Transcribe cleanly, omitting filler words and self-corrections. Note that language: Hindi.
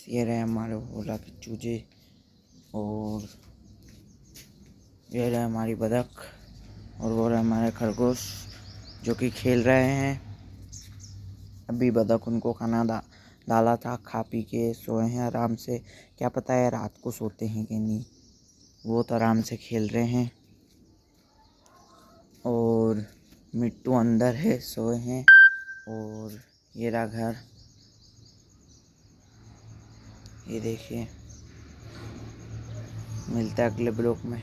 ये रहे हमारे भोला के चूजे और ये रहे हमारी बतख और वो रहे हमारे खरगोश जो कि खेल रहे हैं। अभी बतख उनको खाना डाला था, खा पी के सोए हैं आराम से। क्या पता है रात को सोते हैं कि नहीं। वो तो आराम से खेल रहे हैं और मिट्टू अंदर है, सोए हैं। और ये रहा घर, ये देखिए। मिलता है अगले ब्लॉग में।